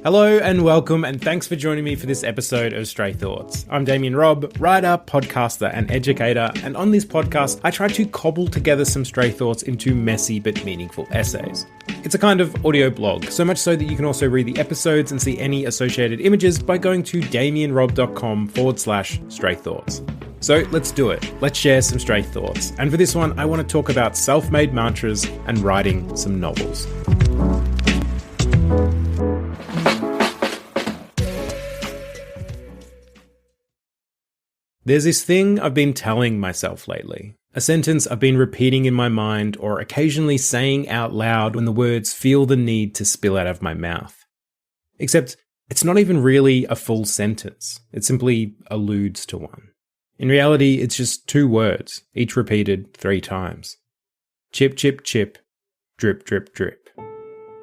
Hello and welcome, and thanks for joining me for this episode of Stray Thoughts. I'm Damian Robb, writer, podcaster and educator, and on this podcast I try to cobble together some stray thoughts into messy but meaningful essays. It's a kind of audio blog, so much so that you can also read the episodes and see any associated images by going to damianrobb.com/stray thoughts. So let's do it. Let's share some stray thoughts. And for this one, I want to talk about self-made mantras and writing some novels. There's this thing I've been telling myself lately. A sentence I've been repeating in my mind or occasionally saying out loud when the words feel the need to spill out of my mouth. Except it's not even really a full sentence. It simply alludes to one. In reality, it's just two words, each repeated 3 times. Chip, chip, chip. Drip, drip, drip.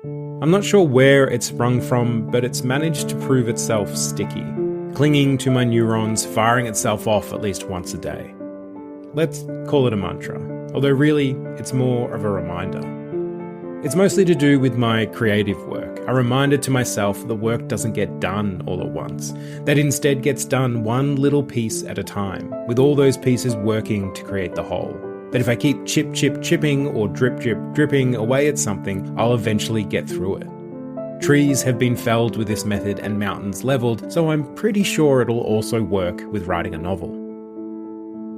I'm not sure where it's sprung from, but it's managed to prove itself sticky, clinging to my neurons, firing itself off at least once a day. Let's call it a mantra, although really, it's more of a reminder. It's mostly to do with my creative work, a reminder to myself that work doesn't get done all at once, that instead gets done one little piece at a time, with all those pieces working to create the whole. That if I keep chip, chip, chipping or drip, drip, dripping away at something, I'll eventually get through it. Trees have been felled with this method and mountains levelled, so I'm pretty sure it'll also work with writing a novel.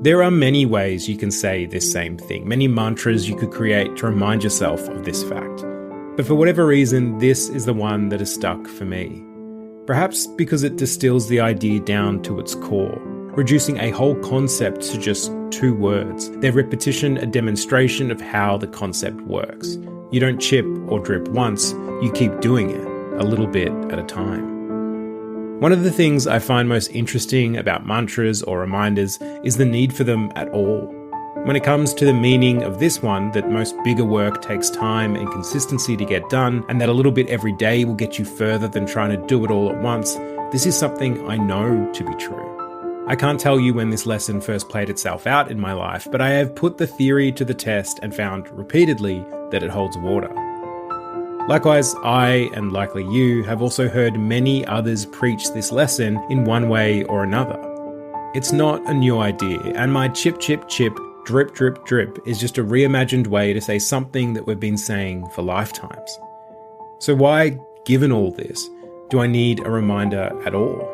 There are many ways you can say this same thing, many mantras you could create to remind yourself of this fact. But for whatever reason, this is the one that has stuck for me. Perhaps because it distills the idea down to its core, reducing a whole concept to just 2 words, their repetition a demonstration of how the concept works. You don't chip or drip once, you keep doing it, a little bit at a time. One of the things I find most interesting about mantras or reminders is the need for them at all. When it comes to the meaning of this one, that most bigger work takes time and consistency to get done, and that a little bit every day will get you further than trying to do it all at once, this is something I know to be true. I can't tell you when this lesson first played itself out in my life, but I have put the theory to the test and found repeatedly that it holds water. Likewise, I, and likely you, have also heard many others preach this lesson in one way or another. It's not a new idea, and my chip, chip, chip, drip, drip, drip is just a reimagined way to say something that we've been saying for lifetimes. So why, given all this, do I need a reminder at all?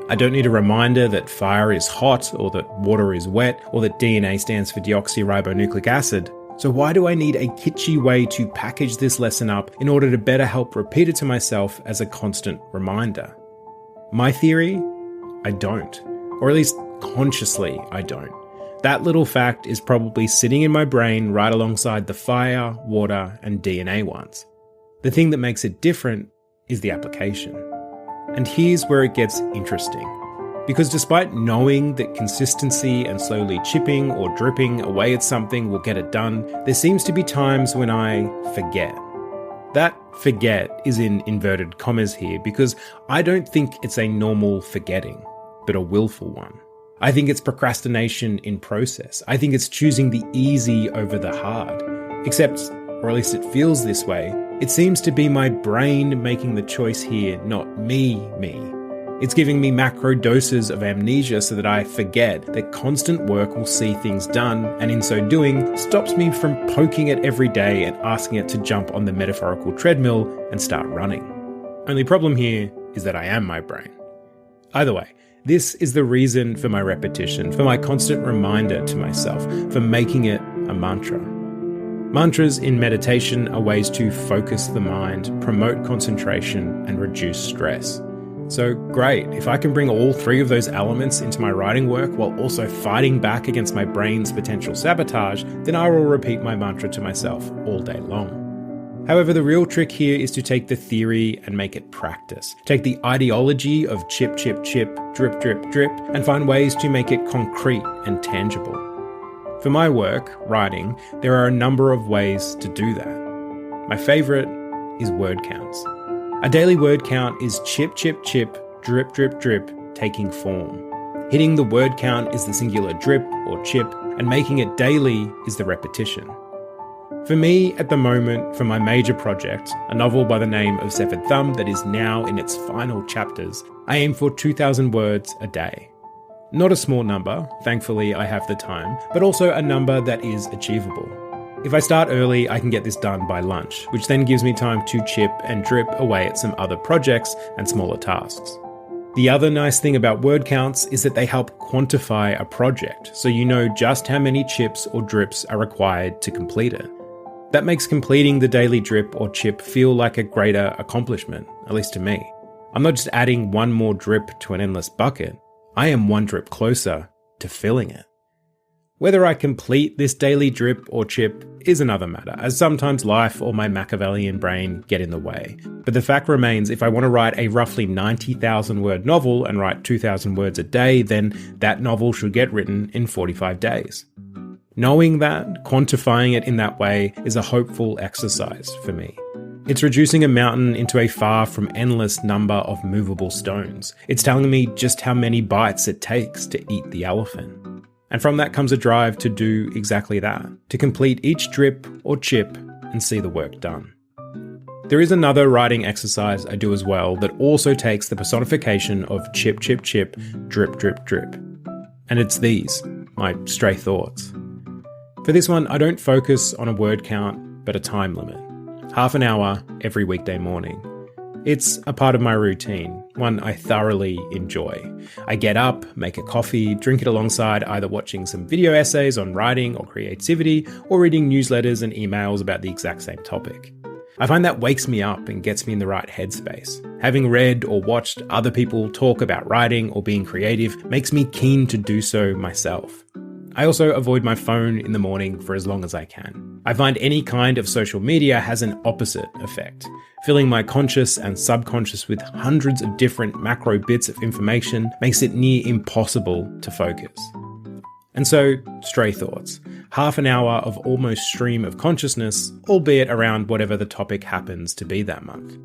I don't need a reminder that fire is hot, or that water is wet, or that DNA stands for deoxyribonucleic acid. So why do I need a kitschy way to package this lesson up in order to better help repeat it to myself as a constant reminder? My theory? I don't. Or at least consciously I don't. That little fact is probably sitting in my brain right alongside the fire, water, and DNA ones. The thing that makes it different is the application. And here's where it gets interesting. Because despite knowing that consistency and slowly chipping or dripping away at something will get it done, there seems to be times when I forget. That forget is in inverted commas here because I don't think it's a normal forgetting, but a willful one. I think it's procrastination in process. I think it's choosing the easy over the hard. Except, or at least it feels this way, it seems to be my brain making the choice here, not me. It's giving me macro doses of amnesia so that I forget that constant work will see things done, and in so doing, stops me from poking it every day and asking it to jump on the metaphorical treadmill and start running. Only problem here is that I am my brain. Either way, this is the reason for my repetition, for my constant reminder to myself, for making it a mantra. Mantras in meditation are ways to focus the mind, promote concentration, and reduce stress. So great, if I can bring all 3 of those elements into my writing work while also fighting back against my brain's potential sabotage, then I will repeat my mantra to myself all day long. However, the real trick here is to take the theory and make it practice. Take the ideology of chip, chip, chip, drip, drip, drip, and find ways to make it concrete and tangible. For my work, writing, there are a number of ways to do that. My favourite is word counts. A daily word count is chip, chip, chip, drip, drip, drip, taking form. Hitting the word count is the singular drip or chip, and making it daily is the repetition. For me, at the moment, for my major project, a novel by the name of Severed Thumb that is now in its final chapters, I aim for 2,000 words a day. Not a small number, thankfully I have the time, but also a number that is achievable. If I start early, I can get this done by lunch, which then gives me time to chip and drip away at some other projects and smaller tasks. The other nice thing about word counts is that they help quantify a project, so you know just how many chips or drips are required to complete it. That makes completing the daily drip or chip feel like a greater accomplishment, at least to me. I'm not just adding one more drip to an endless bucket, I am one drip closer to filling it. Whether I complete this daily drip or chip is another matter, as sometimes life or my Machiavellian brain get in the way. But the fact remains, if I want to write a roughly 90,000 word novel and write 2,000 words a day, then that novel should get written in 45 days. Knowing that, quantifying it in that way, is a hopeful exercise for me. It's reducing a mountain into a far from endless number of movable stones. It's telling me just how many bites it takes to eat the elephant. And from that comes a drive to do exactly that, to complete each drip or chip and see the work done. There is another writing exercise I do as well that also takes the personification of chip, chip, chip, drip, drip, drip. And it's these, my stray thoughts. For this one, I don't focus on a word count, but a time limit. Half an hour every weekday morning. It's a part of my routine, one I thoroughly enjoy. I get up, make a coffee, drink it alongside either watching some video essays on writing or creativity, or reading newsletters and emails about the exact same topic. I find that wakes me up and gets me in the right headspace. Having read or watched other people talk about writing or being creative makes me keen to do so myself. I also avoid my phone in the morning for as long as I can. I find any kind of social media has an opposite effect. Filling my conscious and subconscious with hundreds of different macro bits of information makes it near impossible to focus. And so, stray thoughts. Half an hour of almost stream of consciousness, albeit around whatever the topic happens to be that month.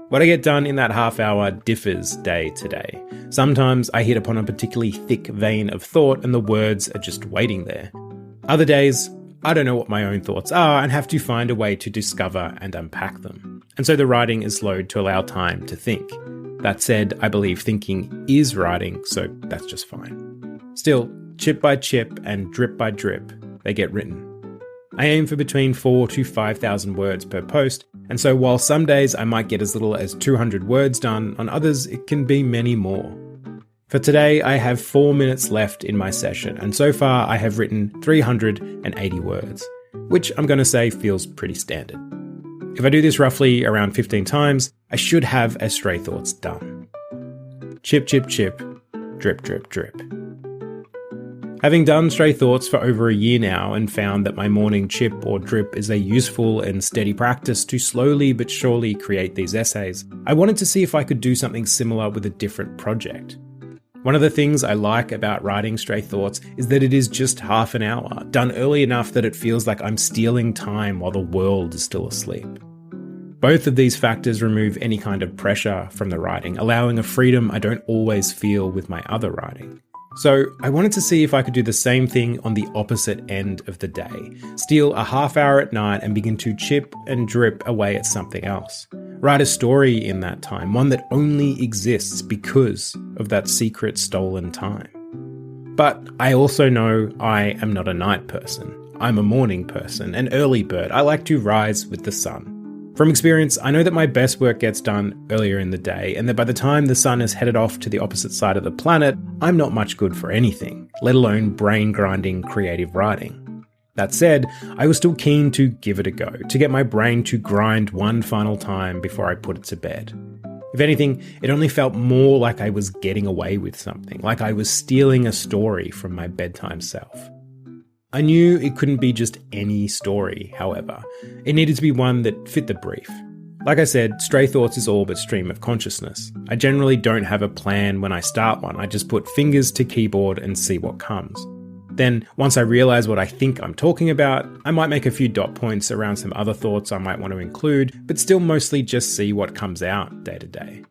What I get done in that half hour differs day to day. Sometimes I hit upon a particularly thick vein of thought and the words are just waiting there. Other days, I don't know what my own thoughts are and have to find a way to discover and unpack them. And so the writing is slowed to allow time to think. That said, I believe thinking is writing, so that's just fine. Still, chip by chip and drip by drip, they get written. I aim for between 4,000 to 5,000 words per post, and so while some days I might get as little as 200 words done, on others it can be many more. For today, I have 4 minutes left in my session, and so far I have written 380 words, which I'm going to say feels pretty standard. If I do this roughly around 15 times, I should have a stray thoughts done. Chip, chip, chip, drip, drip, drip. Having done stray thoughts for over a year now and found that my morning chip or drip is a useful and steady practice to slowly but surely create these essays, I wanted to see if I could do something similar with a different project. One of the things I like about writing stray thoughts is that it is just half an hour, done early enough that it feels like I'm stealing time while the world is still asleep. Both of these factors remove any kind of pressure from the writing, allowing a freedom I don't always feel with my other writing. So I wanted to see if I could do the same thing on the opposite end of the day. Steal a half hour at night and begin to chip and drip away at something else. Write a story in that time, one that only exists because of that secret stolen time. But I also know I am not a night person. I'm a morning person, an early bird. I like to rise with the sun. From experience, I know that my best work gets done earlier in the day, and that by the time the sun has headed off to the opposite side of the planet, I'm not much good for anything, let alone brain-grinding creative writing. That said, I was still keen to give it a go, to get my brain to grind one final time before I put it to bed. If anything, it only felt more like I was getting away with something, like I was stealing a story from my bedtime self. I knew it couldn't be just any story, however. It needed to be one that fit the brief. Like I said, Stray Thoughts is all but stream of consciousness. I generally don't have a plan when I start one, I just put fingers to keyboard and see what comes. Then, once I realise what I think I'm talking about, I might make a few dot points around some other thoughts I might want to include, but still mostly just see what comes out day to day.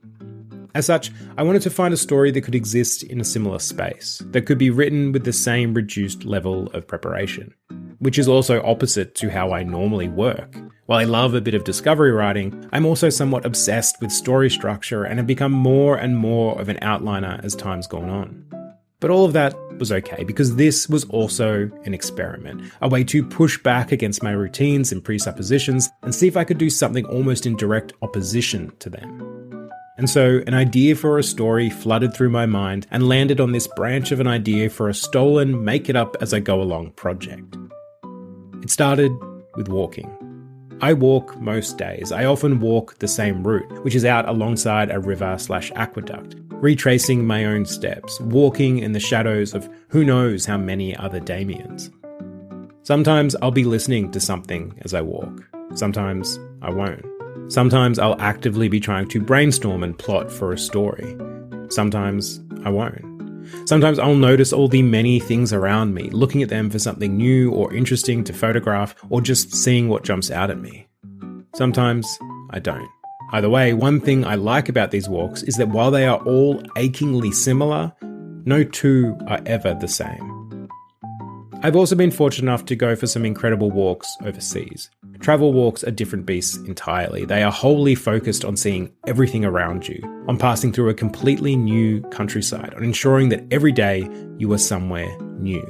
As such, I wanted to find a story that could exist in a similar space, that could be written with the same reduced level of preparation. which is also opposite to how I normally work. While I love a bit of discovery writing, I'm also somewhat obsessed with story structure and have become more and more of an outliner as time's gone on. But all of that was okay, because this was also an experiment, a way to push back against my routines and presuppositions and see if I could do something almost in direct opposition to them. And so an idea for a story flooded through my mind and landed on this branch of an idea for a stolen, make-it-up-as-I-go-along project. It started with walking. I walk most days. I often walk the same route, which is out alongside a river/aqueduct, retracing my own steps, walking in the shadows of who knows how many other Damians. Sometimes I'll be listening to something as I walk. Sometimes I won't. Sometimes I'll actively be trying to brainstorm and plot for a story. Sometimes I won't. Sometimes I'll notice all the many things around me, looking at them for something new or interesting to photograph, or just seeing what jumps out at me. Sometimes I don't. Either way, one thing I like about these walks is that while they are all achingly similar, no two are ever the same. I've also been fortunate enough to go for some incredible walks overseas. Travel walks are different beasts entirely. They are wholly focused on seeing everything around you, on passing through a completely new countryside, on ensuring that every day you are somewhere new.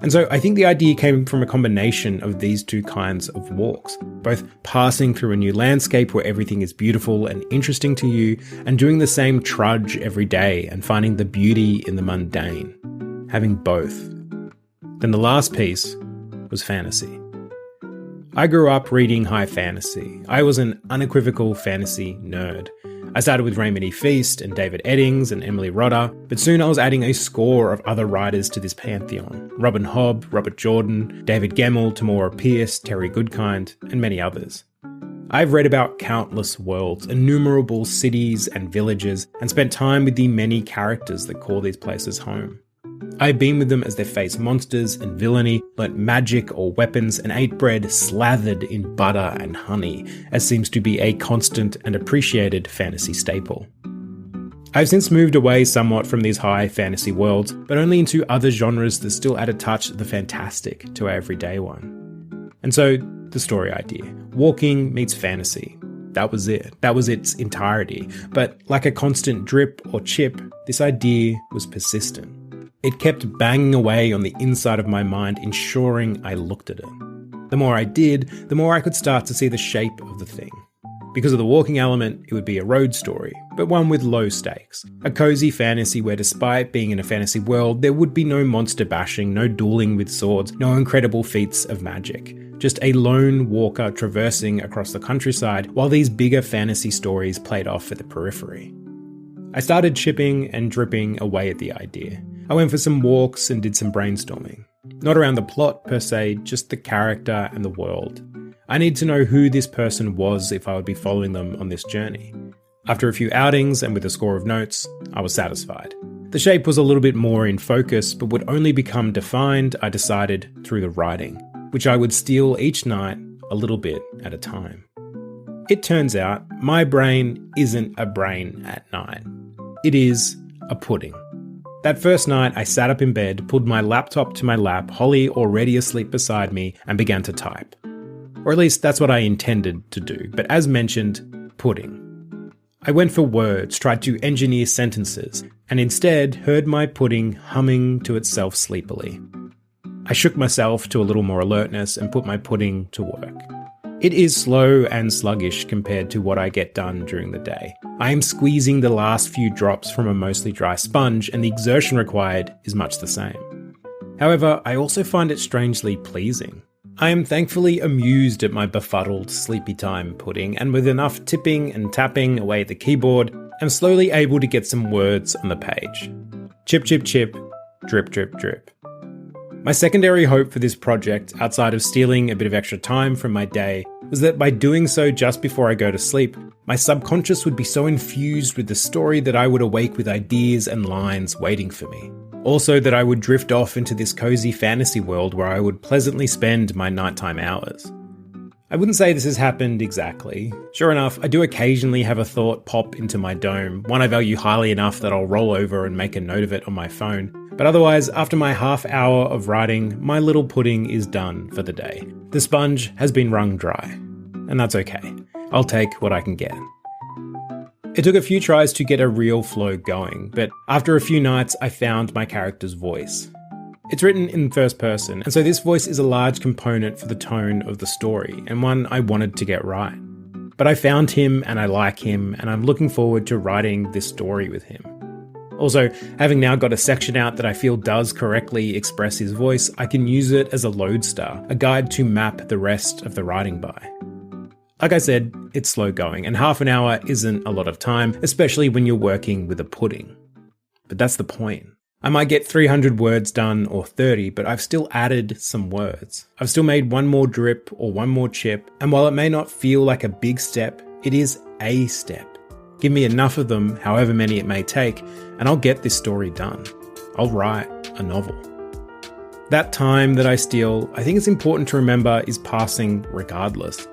And so I think the idea came from a combination of these two kinds of walks, both passing through a new landscape where everything is beautiful and interesting to you, and doing the same trudge every day and finding the beauty in the mundane. Having both. Then the last piece was fantasy. I grew up reading high fantasy. I was an unequivocal fantasy nerd. I started with Raymond E. Feast and David Eddings and Emily Rodda, but soon I was adding a score of other writers to this pantheon. Robin Hobb, Robert Jordan, David Gemmell, Tamora Pierce, Terry Goodkind, and many others. I've read about countless worlds, innumerable cities and villages, and spent time with the many characters that call these places home. I've been with them as they face monsters and villainy, learnt magic or weapons, and ate bread slathered in butter and honey, as seems to be a constant and appreciated fantasy staple. I've since moved away somewhat from these high fantasy worlds, but only into other genres that still add a touch of the fantastic to our everyday one. And so, the story idea. Walking meets fantasy. That was it. That was its entirety. But like a constant drip or chip, this idea was persistent. It kept banging away on the inside of my mind, ensuring I looked at it. The more I did, the more I could start to see the shape of the thing. Because of the walking element, it would be a road story, but one with low stakes. A cozy fantasy where, despite being in a fantasy world, there would be no monster bashing, no dueling with swords, no incredible feats of magic. Just a lone walker traversing across the countryside while these bigger fantasy stories played off at the periphery. I started chipping and dripping away at the idea. I went for some walks and did some brainstorming. Not around the plot per se, just the character and the world. I need to know who this person was if I would be following them on this journey. After a few outings and with a score of notes, I was satisfied. The shape was a little bit more in focus, but would only become defined, I decided, through the writing, which I would steal each night a little bit at a time. It turns out my brain isn't a brain at night. It is a pudding. That first night, I sat up in bed, pulled my laptop to my lap, Holly already asleep beside me, and began to type. Or at least that's what I intended to do, but as mentioned, pudding. I went for words, tried to engineer sentences, and instead heard my pudding humming to itself sleepily. I shook myself to a little more alertness and put my pudding to work. It is slow and sluggish compared to what I get done during the day. I am squeezing the last few drops from a mostly dry sponge, and the exertion required is much the same. However, I also find it strangely pleasing. I am thankfully amused at my befuddled sleepy time pudding, and with enough tipping and tapping away at the keyboard, I'm slowly able to get some words on the page. Chip, chip, chip, drip, drip, drip. My secondary hope for this project, outside of stealing a bit of extra time from my day, was that by doing so just before I go to sleep, my subconscious would be so infused with the story that I would awake with ideas and lines waiting for me. Also that I would drift off into this cozy fantasy world where I would pleasantly spend my nighttime hours. I wouldn't say this has happened exactly. Sure enough, I do occasionally have a thought pop into my dome, one I value highly enough that I'll roll over and make a note of it on my phone. But otherwise, after my half hour of writing, my little pudding is done for the day. The sponge has been wrung dry. And that's okay. I'll take what I can get. It took a few tries to get a real flow going, but after a few nights, I found my character's voice. It's written in first person, and so this voice is a large component for the tone of the story, and one I wanted to get right. But I found him, and I like him, and I'm looking forward to writing this story with him. Also, having now got a section out that I feel does correctly express his voice, I can use it as a lodestar, a guide to map the rest of the writing by. Like I said, it's slow going, and half an hour isn't a lot of time, especially when you're working with a pudding. But that's the point. I might get 300 words done or 30, but I've still added some words. I've still made one more drip or one more chip, and while it may not feel like a big step, it is a step. Give me enough of them, however many it may take, and I'll get this story done. I'll write a novel. That time that I steal, I think it's important to remember, is passing regardless.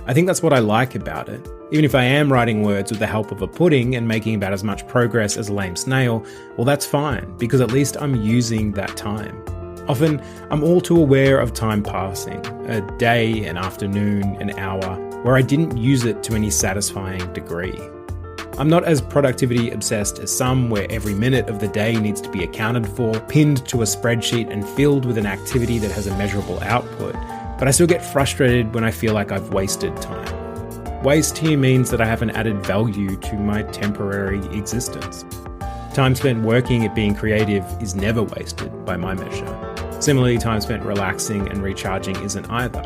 I think that's what I like about it. Even if I am writing words with the help of a pudding and making about as much progress as a lame snail, well, that's fine, because at least I'm using that time. Often, I'm all too aware of time passing, a day, an afternoon, an hour, where I didn't use it to any satisfying degree. I'm not as productivity obsessed as some, where every minute of the day needs to be accounted for, pinned to a spreadsheet and filled with an activity that has a measurable output, but I still get frustrated when I feel like I've wasted time. Waste here means that I haven't added value to my temporary existence. Time spent working at being creative is never wasted by my measure. Similarly, time spent relaxing and recharging isn't either.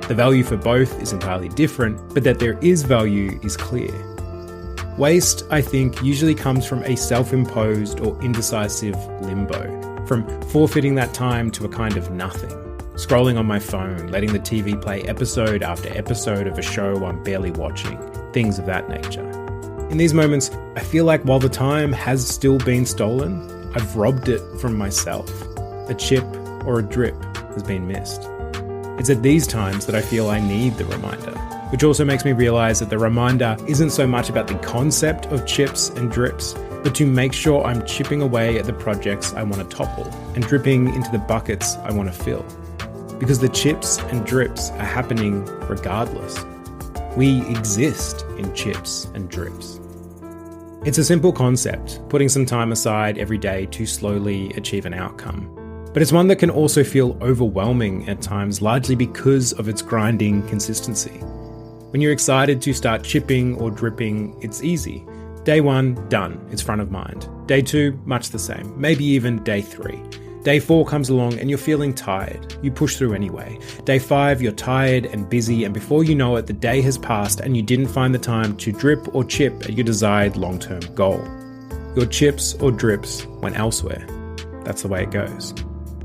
The value for both is entirely different, but that there is value is clear. Waste, I think, usually comes from a self-imposed or indecisive limbo, from forfeiting that time to a kind of nothing. Scrolling on my phone, letting the TV play episode after episode of a show I'm barely watching, things of that nature. In these moments, I feel like while the time has still been stolen, I've robbed it from myself. A chip or a drip has been missed. It's at these times that I feel I need the reminder, which also makes me realize that the reminder isn't so much about the concept of chips and drips, but to make sure I'm chipping away at the projects I want to topple and dripping into the buckets I want to fill. Because the chips and drips are happening regardless. We exist in chips and drips. It's a simple concept, putting some time aside every day to slowly achieve an outcome. But it's one that can also feel overwhelming at times, largely because of its grinding consistency. When you're excited to start chipping or dripping, it's easy. Day 1, done, it's front of mind. Day 2, much the same, maybe even day 3. Day 4 comes along and you're feeling tired. You push through anyway. Day 5, you're tired and busy, and before you know it, the day has passed and you didn't find the time to drip or chip at your desired long-term goal. Your chips or drips went elsewhere. That's the way it goes.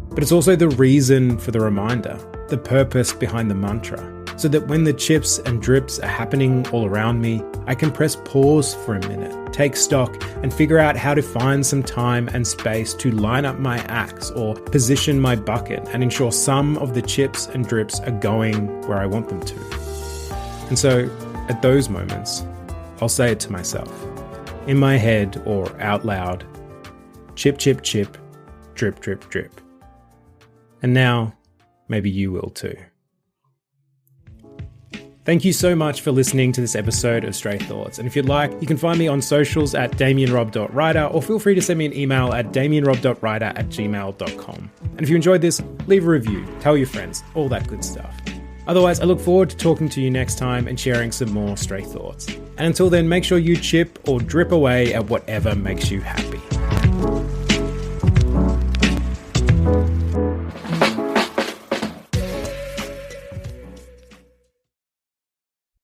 But it's also the reason for the reminder, the purpose behind the mantra, so that when the chips and drips are happening all around me, I can press pause for a minute, take stock, and figure out how to find some time and space to line up my axe or position my bucket and ensure some of the chips and drips are going where I want them to. And so, at those moments, I'll say it to myself, in my head or out loud, chip, chip, chip, drip, drip, drip. And now, maybe you will too. Thank you so much for listening to this episode of Stray Thoughts. And if you'd like, you can find me on socials at damianrob.writer, or feel free to send me an email at damianrob.writer@gmail.com. And if you enjoyed this, leave a review, tell your friends, all that good stuff. Otherwise, I look forward to talking to you next time and sharing some more Stray Thoughts. And until then, make sure you chip or drip away at whatever makes you happy.